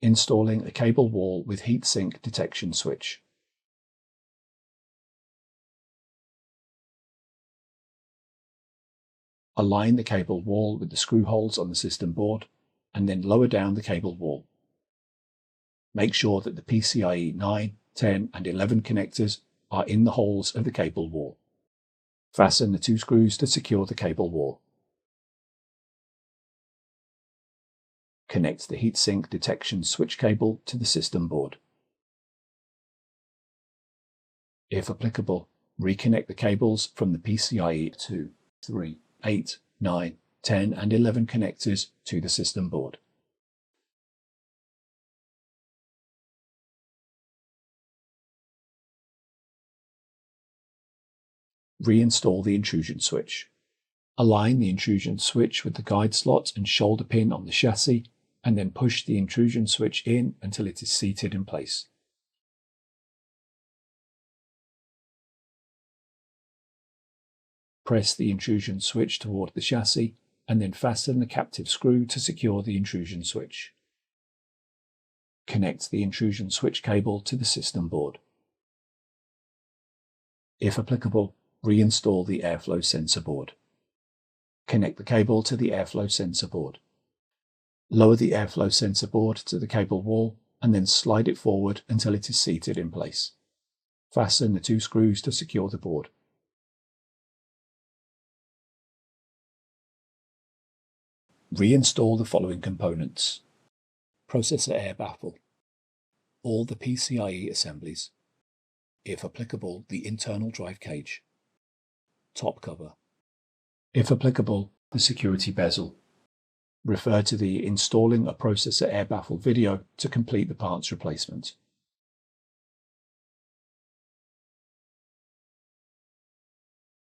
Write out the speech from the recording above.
Installing a cable wall with heatsink detection switch. Align the cable wall with the screw holes on the system board, and then lower down the cable wall. Make sure that the PCIe 9, 10 and 11 connectors are in the holes of the cable wall. Fasten the 2 screws to secure the cable wall. Connect the heatsink detection switch cable to the system board. If applicable, reconnect the cables from the PCIe 2, 3, 8, 9, 10 and 11 connectors to the system board. Reinstall the intrusion switch. Align the intrusion switch with the guide slot and shoulder pin on the chassis, and then push the intrusion switch in until it is seated in place. Press the intrusion switch toward the chassis, and then fasten the captive screw to secure the intrusion switch. Connect the intrusion switch cable to the system board. If applicable, reinstall the airflow sensor board. Connect the cable to the airflow sensor board. Lower the airflow sensor board to the cable wall and then slide it forward until it is seated in place. Fasten the 2 screws to secure the board. Reinstall the following components: processor air baffle, all the PCIe assemblies, if applicable the internal drive cage, top cover, if applicable the security bezel. Refer to the Installing a Processor Air Baffle video to complete the parts replacement.